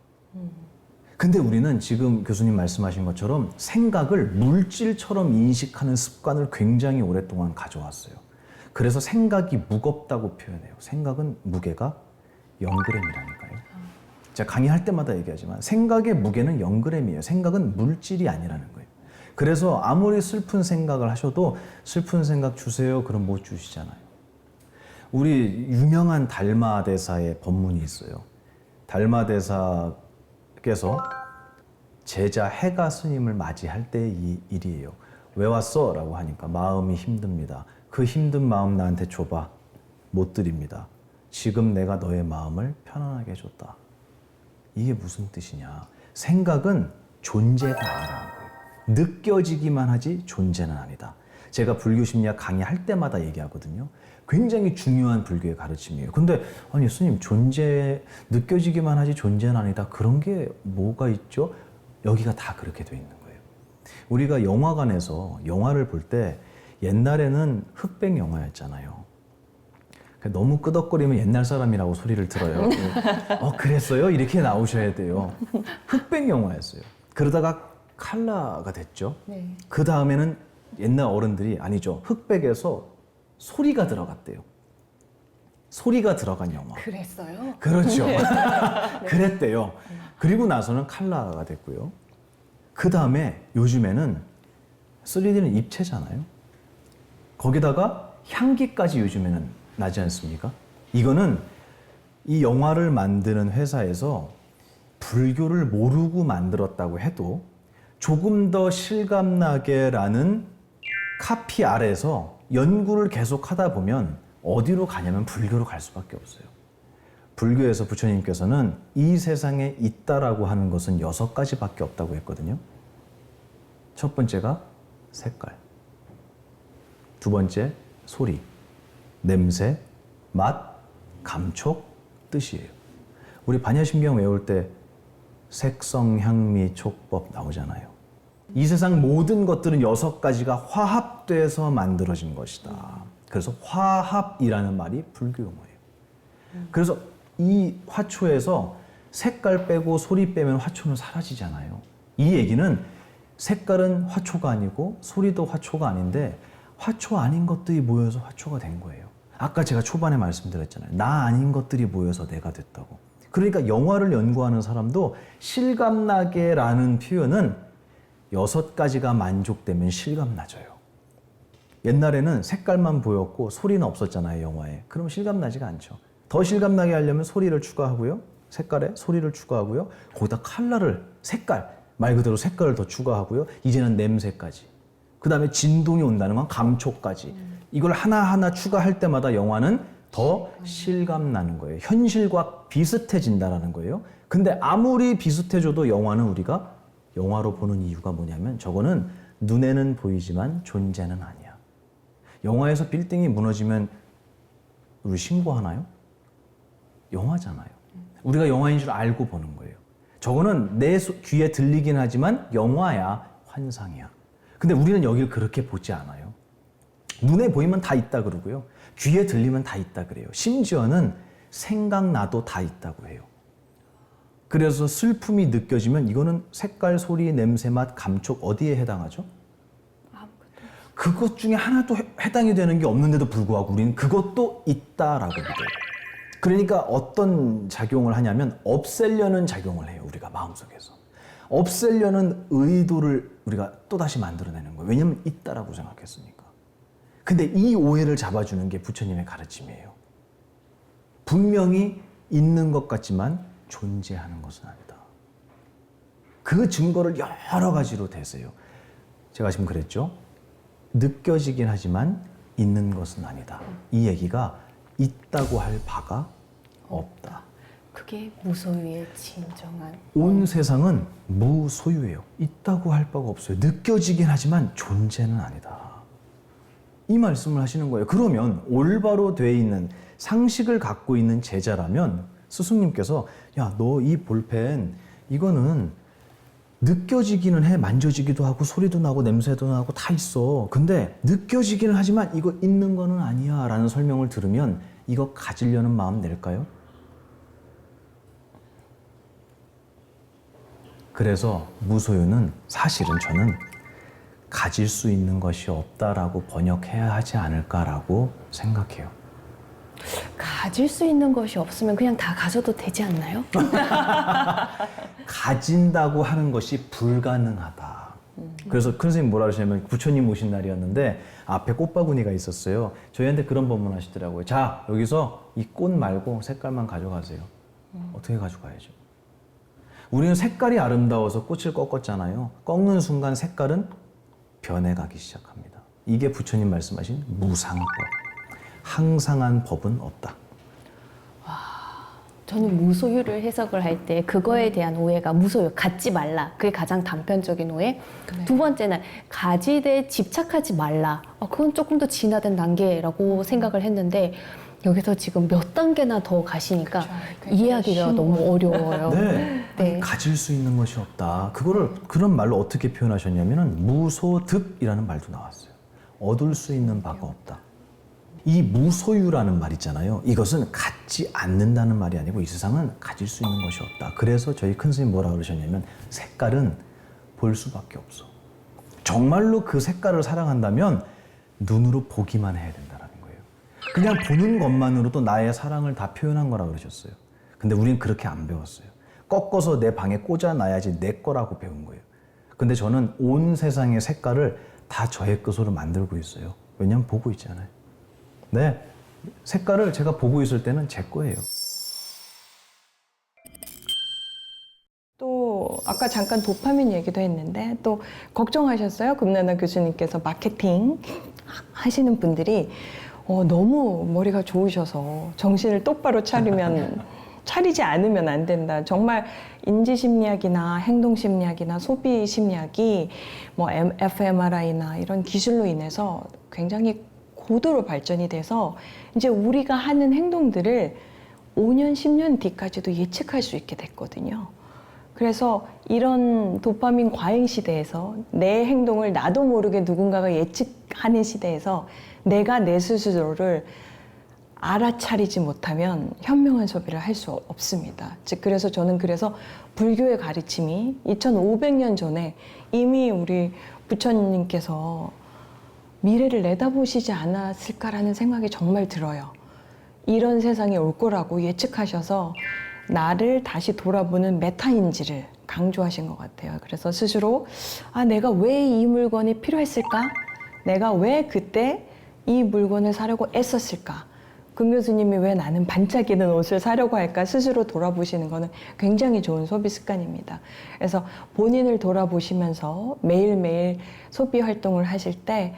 근데 우리는 지금 교수님 말씀하신 것처럼 생각을 물질처럼 인식하는 습관을 굉장히 오랫동안 가져왔어요. 그래서 생각이 무겁다고 표현해요. 생각은 무게가 0g이라니까요. 제가 강의할 때마다 얘기하지만 생각의 무게는 0g이에요. 생각은 물질이 아니라는 거예요. 그래서 아무리 슬픈 생각을 하셔도 슬픈 생각 주세요. 그럼 못 주시잖아요. 우리 유명한 달마대사의 법문이 있어요. 달마대사께서 제자 해가 스님을 맞이할 때 이 일이에요. 왜 왔어? 라고 하니까 마음이 힘듭니다. 그 힘든 마음 나한테 줘봐. 못 드립니다. 지금 내가 너의 마음을 편안하게 해줬다. 이게 무슨 뜻이냐? 생각은 존재가 아니라는 거예요. 느껴지기만 하지 존재는 아니다. 제가 불교심리학 강의할 때마다 얘기하거든요. 굉장히 중요한 불교의 가르침이에요. 근데 아니 스님 느껴지기만 하지 존재는 아니다. 그런 게 뭐가 있죠? 여기가 다 그렇게 돼 있는 거예요. 우리가 영화관에서 영화를 볼 때 옛날에는 흑백 영화였잖아요. 너무 끄덕거리면 옛날 사람이라고 소리를 들어요. 그랬어요? 이렇게 나오셔야 돼요. 흑백 영화였어요. 그러다가 칼라가 됐죠. 네. 그 다음에는 옛날 어른들이 아니죠. 흑백에서 소리가 들어갔대요. 소리가 들어간 영화. 그랬어요? 그렇죠. 그랬대요. 그리고 나서는 칼라가 됐고요. 그 다음에 요즘에는 3D는 입체잖아요. 거기다가 향기까지 요즘에는 나지 않습니까? 이거는 이 영화를 만드는 회사에서 불교를 모르고 만들었다고 해도 조금 더 실감나게라는 카피 아래서 연구를 계속 하다 보면 어디로 가냐면 불교로 갈 수밖에 없어요. 불교에서 부처님께서는 이 세상에 있다라고 하는 것은 6가지밖에 없다고 했거든요. 첫 번째가 색깔, 두 번째 소리, 냄새, 맛, 감촉, 뜻이에요. 우리 반야심경 외울 때 색성, 향미, 촉법 나오잖아요. 이 세상 모든 것들은 6가지가 화합돼서 만들어진 것이다. 그래서 화합이라는 말이 불교 용어예요. 그래서 이 화초에서 색깔 빼고 소리 빼면 화초는 사라지잖아요. 이 얘기는 색깔은 화초가 아니고 소리도 화초가 아닌데 화초 아닌 것들이 모여서 화초가 된 거예요. 아까 제가 초반에 말씀드렸잖아요. 나 아닌 것들이 모여서 내가 됐다고. 그러니까 영화를 연구하는 사람도 실감나게라는 표현은 6가지가 만족되면 실감나져요. 옛날에는 색깔만 보였고 소리는 없었잖아요, 영화에. 그럼 실감나지가 않죠. 더 실감나게 하려면 소리를 추가하고요. 색깔에 소리를 추가하고요. 거기다 컬러를, 색깔, 말 그대로 색깔을 더 추가하고요. 이제는 냄새까지. 그 다음에 진동이 온다는 건 감촉까지. 이걸 하나하나 추가할 때마다 영화는 더 실감나는 거예요. 현실과 비슷해진다는 거예요. 근데 아무리 비슷해져도 영화는 우리가 영화로 보는 이유가 뭐냐면 저거는 눈에는 보이지만 존재는 아니야. 영화에서 빌딩이 무너지면 우리 신고하나요? 영화잖아요. 우리가 영화인 줄 알고 보는 거예요. 저거는 내 귀에 들리긴 하지만 영화야, 환상이야. 근데 우리는 여기를 그렇게 보지 않아요. 눈에 보이면 다 있다 그러고요. 귀에 들리면 다 있다 그래요. 심지어는 생각나도 다 있다고 해요. 그래서 슬픔이 느껴지면 이거는 색깔, 소리, 냄새, 맛, 감촉 어디에 해당하죠? 그것 중에 하나도 해당이 되는 게 없는데도 불구하고 우리는 그것도 있다라고 믿어요. 그러니까 어떤 작용을 하냐면 없애려는 작용을 해요. 우리가 마음속에서. 없애려는 의도를 우리가 또다시 만들어내는 거예요. 왜냐하면 있다라고 생각했으니까. 근데 이 오해를 잡아주는 게 부처님의 가르침이에요. 분명히 있는 것 같지만 존재하는 것은 아니다. 그 증거를 여러 가지로 대세요. 제가 지금 그랬죠? 느껴지긴 하지만 있는 것은 아니다. 이 얘기가 있다고 할 바가 없다. 그게 무소유의 진정한 온 세상은 무소유예요. 있다고 할 바가 없어요. 느껴지긴 하지만 존재는 아니다. 이 말씀을 하시는 거예요. 그러면 올바로 돼 있는 상식을 갖고 있는 제자라면 스승님께서 야, 너 이 볼펜 이거는 느껴지기는 해. 만져지기도 하고 소리도 나고 냄새도 나고 다 있어. 근데 느껴지기는 하지만 이거 있는 거는 아니야 라는 설명을 들으면 이거 가지려는 마음 낼까요? 그래서 무소유는 사실은 저는 가질 수 있는 것이 없다라고 번역해야 하지 않을까라고 생각해요. 가질 수 있는 것이 없으면 그냥 다 가져도 되지 않나요? 가진다고 하는 것이 불가능하다. 그래서 큰 선생님 뭐라 그러시냐면 부처님 오신 날이었는데 앞에 꽃바구니가 있었어요. 저희한테 그런 법문 하시더라고요. 자, 여기서 이 꽃 말고 색깔만 가져가세요. 어떻게 가져가야죠? 우리는 색깔이 아름다워서 꽃을 꺾었잖아요. 꺾는 순간 색깔은 변해가기 시작합니다. 이게 부처님 말씀하신 무상법. 항상한 법은 없다. 저는 무소유를 해석을 할 때 그거에 대한 오해가 무소유, 갖지 말라. 그게 가장 단편적인 오해. 네. 두 번째는 가지되 집착하지 말라. 그건 조금 더 진화된 단계라고 생각을 했는데 여기서 지금 몇 단계나 더 가시니까 그렇죠. 이해하기가 쉬운 너무 거예요. 어려워요. 네. 네. 가질 수 있는 것이 없다. 그거를 그런 말로 어떻게 표현하셨냐면은 무소득이라는 말도 나왔어요. 얻을 수 있는 바가 없다. 이 무소유라는 말 있잖아요. 이것은 갖지 않는다는 말이 아니고 이 세상은 가질 수 있는 것이 없다. 그래서 저희 큰 스님 뭐라 그러셨냐면 색깔은 볼 수밖에 없어. 정말로 그 색깔을 사랑한다면 눈으로 보기만 해야 된다는 거예요. 그냥 보는 것만으로도 나의 사랑을 다 표현한 거라 그러셨어요. 근데 우리는 그렇게 안 배웠어요. 꺾어서 내 방에 꽂아놔야지 내 거라고 배운 거예요. 근데 저는 온 세상의 색깔을 다 저의 것으로 만들고 있어요. 왜냐면 보고 있잖아요. 네, 색깔을 제가 보고 있을 때는 제 거예요. 또 아까 잠깐 도파민 얘기도 했는데 또 걱정하셨어요? 금나나 교수님께서 마케팅 하시는 분들이 너무 머리가 좋으셔서 정신을 똑바로 차리지 않으면 안 된다. 정말 인지심리학이나 행동심리학이나 소비심리학이 뭐 fMRI나 이런 기술로 인해서 굉장히 고도로 발전이 돼서 이제 우리가 하는 행동들을 5년, 10년 뒤까지도 예측할 수 있게 됐거든요. 그래서 이런 도파민 과잉 시대에서 내 행동을 나도 모르게 누군가가 예측하는 시대에서 내가 내 스스로를 알아차리지 못하면 현명한 소비를 할 수 없습니다. 즉 그래서 저는 불교의 가르침이 2500년 전에 이미 우리 부처님께서 미래를 내다보시지 않았을까라는 생각이 정말 들어요. 이런 세상이 올 거라고 예측하셔서 나를 다시 돌아보는 메타인지를 강조하신 것 같아요. 그래서 스스로 내가 왜 이 물건이 필요했을까? 내가 왜 그때 이 물건을 사려고 애썼을까? 금 교수님이 왜 나는 반짝이는 옷을 사려고 할까? 스스로 돌아보시는 거는 굉장히 좋은 소비 습관입니다. 그래서 본인을 돌아보시면서 매일매일 소비 활동을 하실 때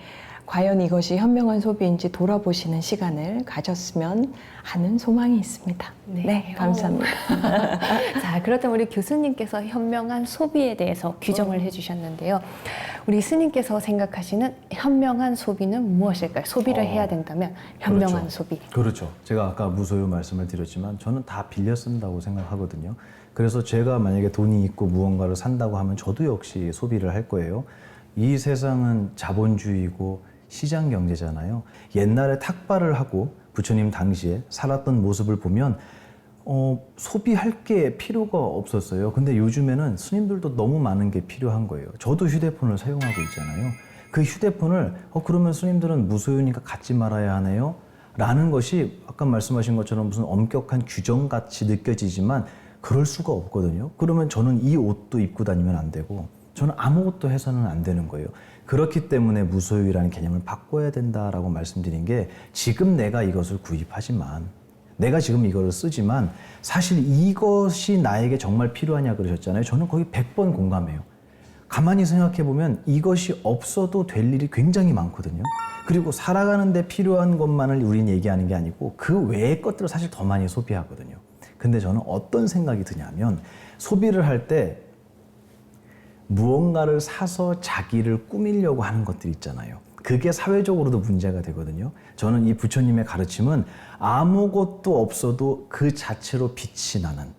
과연 이것이 현명한 소비인지 돌아보시는 시간을 가졌으면 하는 소망이 있습니다. 네, 감사합니다. 자, 그렇다면 우리 교수님께서 현명한 소비에 대해서 규정을 해주셨는데요. 우리 스님께서 생각하시는 현명한 소비는 무엇일까요? 소비를 해야 된다면 현명한 그렇죠. 소비. 그렇죠. 제가 아까 무소유 말씀을 드렸지만 저는 다 빌려 쓴다고 생각하거든요. 그래서 제가 만약에 돈이 있고 무언가를 산다고 하면 저도 역시 소비를 할 거예요. 이 세상은 자본주의고 시장 경제잖아요. 옛날에 탁발을 하고 부처님 당시에 살았던 모습을 보면 소비할 게 필요가 없었어요. 근데 요즘에는 스님들도 너무 많은 게 필요한 거예요. 저도 휴대폰을 사용하고 있잖아요. 그 휴대폰을 그러면 스님들은 무소유니까 갖지 말아야 하네요? 라는 것이 아까 말씀하신 것처럼 무슨 엄격한 규정같이 느껴지지만 그럴 수가 없거든요. 그러면 저는 이 옷도 입고 다니면 안 되고 저는 아무것도 해서는 안 되는 거예요. 그렇기 때문에 무소유라는 개념을 바꿔야 된다라고 말씀드린 게 지금 내가 이것을 구입하지만 내가 지금 이거를 쓰지만 사실 이것이 나에게 정말 필요하냐 그러셨잖아요. 저는 거의 100번 공감해요. 가만히 생각해 보면 이것이 없어도 될 일이 굉장히 많거든요. 그리고 살아가는데 필요한 것만을 우린 얘기하는 게 아니고 그 외의 것들을 사실 더 많이 소비하거든요. 근데 저는 어떤 생각이 드냐면 소비를 할 때 무언가를 사서 자기를 꾸미려고 하는 것들 있잖아요. 그게 사회적으로도 문제가 되거든요. 저는 이 부처님의 가르침은 아무것도 없어도 그 자체로 빛이 나는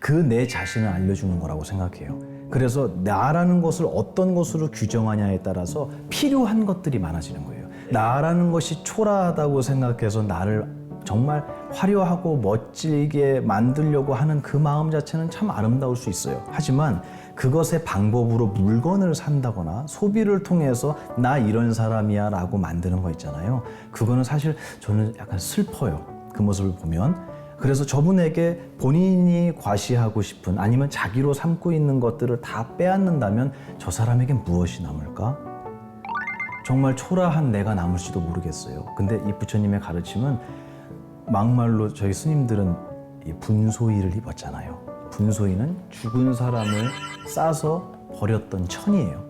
그 내 자신을 알려주는 거라고 생각해요. 그래서 나라는 것을 어떤 것으로 규정하냐에 따라서 필요한 것들이 많아지는 거예요. 나라는 것이 초라하다고 생각해서 나를 정말 화려하고 멋지게 만들려고 하는 그 마음 자체는 참 아름다울 수 있어요. 하지만 그것의 방법으로 물건을 산다거나 소비를 통해서 나 이런 사람이야 라고 만드는 거 있잖아요. 그거는 사실 저는 약간 슬퍼요. 그 모습을 보면. 그래서 저분에게 본인이 과시하고 싶은 아니면 자기로 삼고 있는 것들을 다 빼앗는다면 저 사람에겐 무엇이 남을까? 정말 초라한 내가 남을지도 모르겠어요. 근데 이 부처님의 가르침은 막말로 저희 스님들은 이 분소이를 입었잖아요. 분소이는 죽은 사람을 싸서 버렸던 천이에요.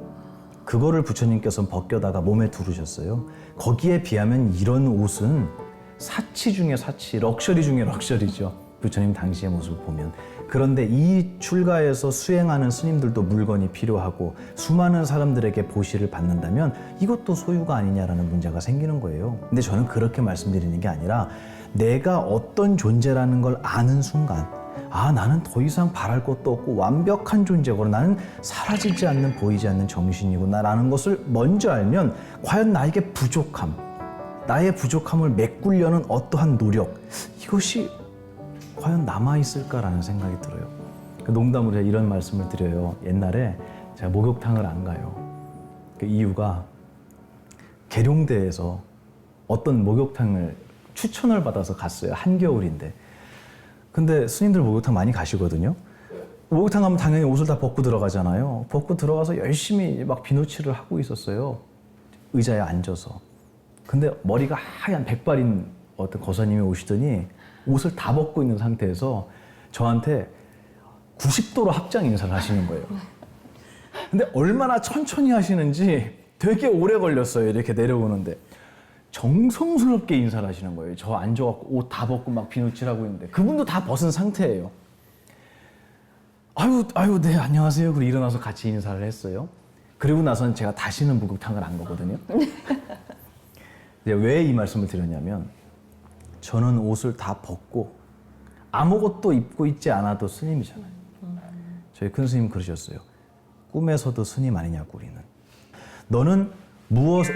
그거를 부처님께서 벗겨다가 몸에 두르셨어요. 거기에 비하면 이런 옷은 사치 중에 사치, 럭셔리 중에 럭셔리죠. 부처님 당시의 모습을 보면. 그런데 이 출가에서 수행하는 스님들도 물건이 필요하고 수많은 사람들에게 보시를 받는다면 이것도 소유가 아니냐라는 문제가 생기는 거예요. 근데 저는 그렇게 말씀드리는 게 아니라 내가 어떤 존재라는 걸 아는 순간 나는 더 이상 바랄 것도 없고 완벽한 존재고 나는 사라지지 않는 보이지 않는 정신이구나 라는 것을 먼저 알면 과연 나에게 부족함 나의 부족함을 메꾸려는 어떠한 노력, 이것이 과연 남아있을까라는 생각이 들어요. 농담으로 제가 이런 말씀을 드려요. 옛날에 제가 목욕탕을 안 가요. 그 이유가 계룡대에서 어떤 목욕탕을 추천을 받아서 갔어요. 한겨울인데. 근데 스님들 목욕탕 많이 가시거든요. 목욕탕 가면 당연히 옷을 다 벗고 들어가잖아요. 벗고 들어가서 열심히 막 비누칠을 하고 있었어요. 의자에 앉아서. 근데 머리가 하얀 백발인 어떤 거사님이 오시더니 옷을 다 벗고 있는 상태에서 저한테 90도로 합장 인사를 하시는 거예요. 근데 얼마나 천천히 하시는지 되게 오래 걸렸어요. 이렇게 내려오는데. 정성스럽게 인사를 하시는 거예요. 저 앉아갖고 옷 다 벗고 막 비누칠하고 있는데 그분도 다 벗은 상태예요. 아유, 네, 안녕하세요. 그리고 일어나서 같이 인사를 했어요. 그리고 나서는 제가 다시는 목욕탕을 안 가거든요. 왜 이 말씀을 드렸냐면 저는 옷을 다 벗고 아무것도 입고 있지 않아도 스님이잖아요. 저희 큰 스님 그러셨어요. 꿈에서도 스님 아니냐고 우리는. 너는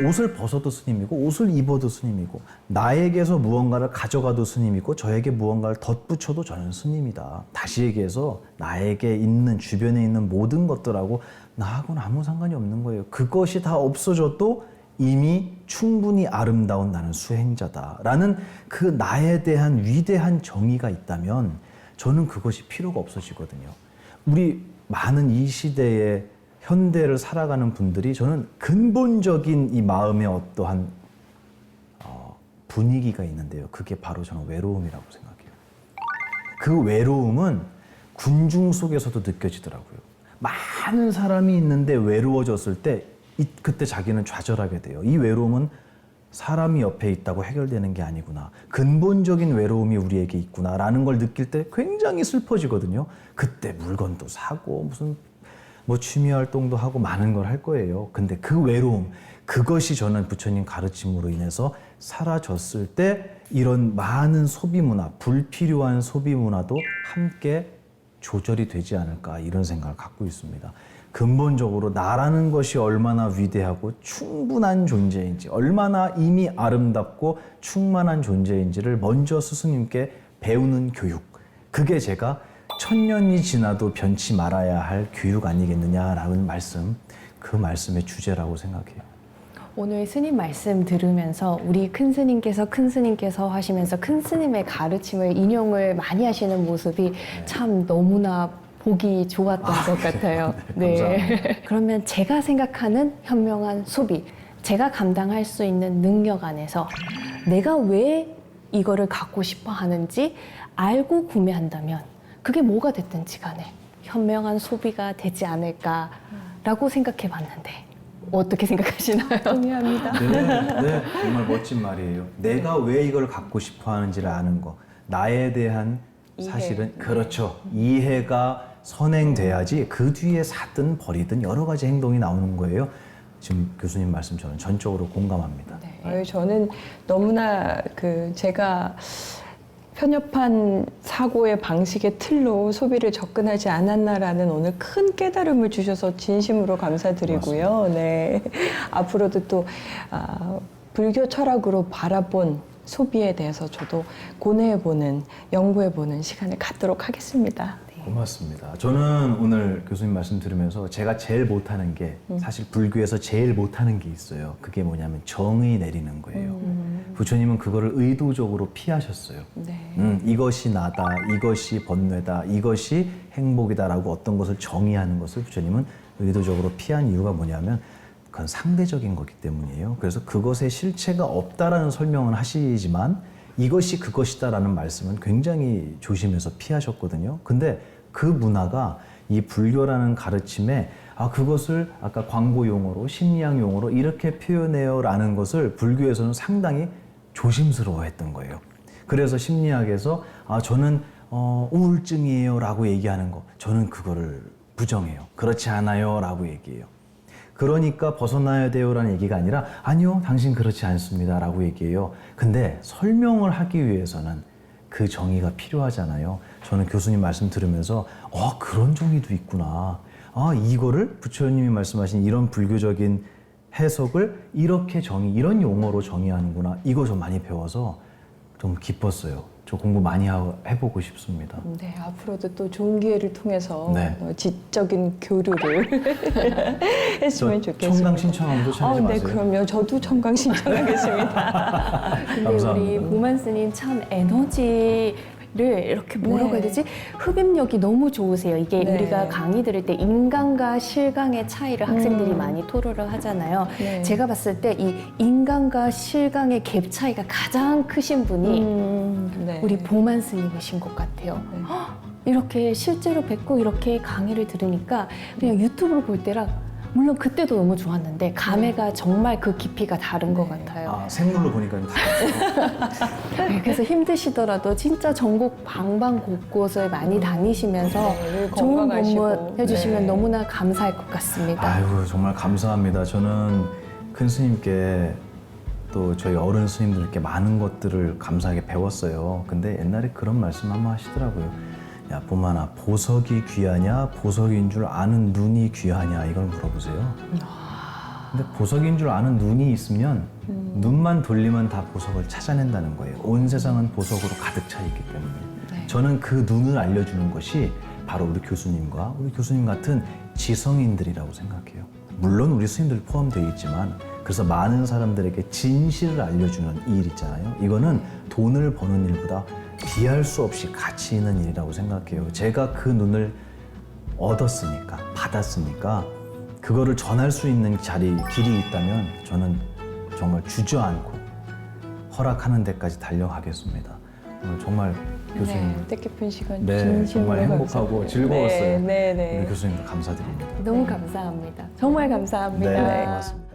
옷을 벗어도 스님이고 옷을 입어도 스님이고 나에게서 무언가를 가져가도 스님이고 저에게 무언가를 덧붙여도 저는 스님이다. 다시 얘기해서 나에게 있는 주변에 있는 모든 것들하고 나하고는 아무 상관이 없는 거예요. 그것이 다 없어져도 이미 충분히 아름다운 나는 수행자다라는 그 나에 대한 위대한 정의가 있다면 저는 그것이 필요가 없어지거든요. 우리 많은 이 시대의 현대를 살아가는 분들이 저는 근본적인 이 마음의 어떠한 분위기가 있는데요. 그게 바로 저는 외로움이라고 생각해요. 그 외로움은 군중 속에서도 느껴지더라고요. 많은 사람이 있는데 외로워졌을 때 그때 자기는 좌절하게 돼요. 이 외로움은 사람이 옆에 있다고 해결되는 게 아니구나. 근본적인 외로움이 우리에게 있구나라는 걸 느낄 때 굉장히 슬퍼지거든요. 그때 물건도 사고 무슨 취미 활동도 하고 많은 걸 할 거예요. 근데 그 외로움, 그것이 저는 부처님 가르침으로 인해서 사라졌을 때 이런 많은 소비 문화, 불필요한 소비 문화도 함께 조절이 되지 않을까 이런 생각을 갖고 있습니다. 근본적으로 나라는 것이 얼마나 위대하고 충분한 존재인지, 얼마나 이미 아름답고 충만한 존재인지를 먼저 스승님께 배우는 교육. 그게 제가 천년이 지나도 변치 말아야 할 교육 아니겠느냐라는 말씀, 그 말씀의 주제라고 생각해요. 오늘 스님 말씀 들으면서 우리 큰 스님께서 하시면서 큰 스님의 가르침을 인용을 많이 하시는 모습이 참 너무나 보기 좋았던 것 같아요. 네. 그러면 제가 생각하는 현명한 소비, 제가 감당할 수 있는 능력 안에서 내가 왜 이거를 갖고 싶어 하는지 알고 구매한다면 그게 뭐가 됐든지 간에 현명한 소비가 되지 않을까라고 생각해 봤는데 어떻게 생각하시나요? 동의합니다. 네, 정말 멋진 말이에요. 내가 왜 이걸 갖고 싶어 하는지를 아는 거. 나에 대한 사실은 그렇죠. 이해가 선행돼야지 그 뒤에 사든 버리든 여러 가지 행동이 나오는 거예요. 지금 교수님 말씀 저는 전적으로 공감합니다. 네. 저는 너무나 제가 편협한 사고의 방식의 틀로 소비를 접근하지 않았나라는 오늘 큰 깨달음을 주셔서 진심으로 감사드리고요. 맞습니다. 네. 앞으로도 또 불교 철학으로 바라본 소비에 대해서 저도 고뇌해보는, 연구해보는 시간을 갖도록 하겠습니다. 고맙습니다. 저는 오늘 교수님 말씀 들으면서 제가 제일 못하는 게 사실 불교에서 제일 못하는 게 있어요. 그게 뭐냐면 정의 내리는 거예요. 부처님은 그거를 의도적으로 피하셨어요. 네. 이것이 나다, 이것이 번뇌다, 이것이 행복이다라고 어떤 것을 정의하는 것을 부처님은 의도적으로 피한 이유가 뭐냐면 그건 상대적인 거기 때문이에요. 그래서 그것의 실체가 없다라는 설명은 하시지만 이것이 그것이다라는 말씀은 굉장히 조심해서 피하셨거든요. 근데 그 문화가 이 불교라는 가르침에 그것을 아까 광고 용어로 심리학 용어로 이렇게 표현해요라는 것을 불교에서는 상당히 조심스러워했던 거예요. 그래서 심리학에서 저는 우울증이에요라고 얘기하는 거 저는 그거를 부정해요. 그렇지 않아요라고 얘기해요. 그러니까 벗어나야 돼요라는 얘기가 아니라 아니요, 당신 그렇지 않습니다라고 얘기해요. 근데 설명을 하기 위해서는 그 정의가 필요하잖아요. 저는 교수님 말씀 들으면서 그런 정의도 있구나. 이거를 부처님이 말씀하신 이런 불교적인 해석을 이렇게 이런 용어로 정의하는구나. 이거 좀 많이 배워서 좀 기뻤어요. 저 공부 많이 해보고 싶습니다. 네, 앞으로도 또 좋은 기회를 통해서 네. 지적인 교류를 했으면 저 좋겠습니다. 청강 신청하면 쫓아내지 네, 마세요. 그럼요. 저도 청강 신청하겠습니다. 근데 감사합니다. 우리 보만 스님 참 에너지를 이렇게 뭐라고 해야 되지? 흡입력이 너무 좋으세요. 이게 네. 우리가 강의 들을 때 인간과 실강의 차이를 학생들이 많이 토로를 하잖아요. 네. 제가 봤을 때 이 인간과 실강의 갭 차이가 가장 크신 분이 네. 우리 보만 스님이신 것 같아요. 네. 이렇게 실제로 뵙고 이렇게 강의를 들으니까 그냥 유튜브로 볼 때랑 물론 그때도 너무 좋았는데 감회가 정말 그 깊이가 다른 것 같아요. 아, 생물로 보니까 다 네, 그래서 힘드시더라도 진짜 전국 방방곳곳을 많이 다니시면서 네, 늘 좋은 건강하시고. 공부 해주시면 네. 너무나 감사할 것 같습니다. 아이고 정말 감사합니다. 저는 큰 스님께 또 저희 어른 스님들께 많은 것들을 감사하게 배웠어요. 근데 옛날에 그런 말씀 한번 하시더라고요. 야 보만아, 보석이 귀하냐 보석인 줄 아는 눈이 귀하냐 이걸 물어보세요. 근데 보석인 줄 아는 눈이 있으면 눈만 돌리면 다 보석을 찾아낸다는 거예요. 온 세상은 보석으로 가득 차 있기 때문에. 네. 저는 그 눈을 알려주는 것이 바로 우리 교수님과 우리 교수님 같은 지성인들이라고 생각해요. 물론 우리 스님들 포함되어 있지만 그래서 많은 사람들에게 진실을 알려주는 일 있잖아요. 이거는 돈을 버는 일보다 비할 수 없이 가치 있는 일이라고 생각해요. 제가 그 눈을 얻었으니까, 받았으니까 그거를 전할 수 있는 길이 있다면 저는 정말 주저앉고 허락하는 데까지 달려가겠습니다. 오늘 정말 교수님 네, 뜻깊은 시간 네, 진심으로 정말 행복하고 감사드립니다. 즐거웠어요. 네, 네, 네. 우리 교수님도 감사드립니다. 너무 감사합니다. 정말 감사합니다. 네, 고맙습니다.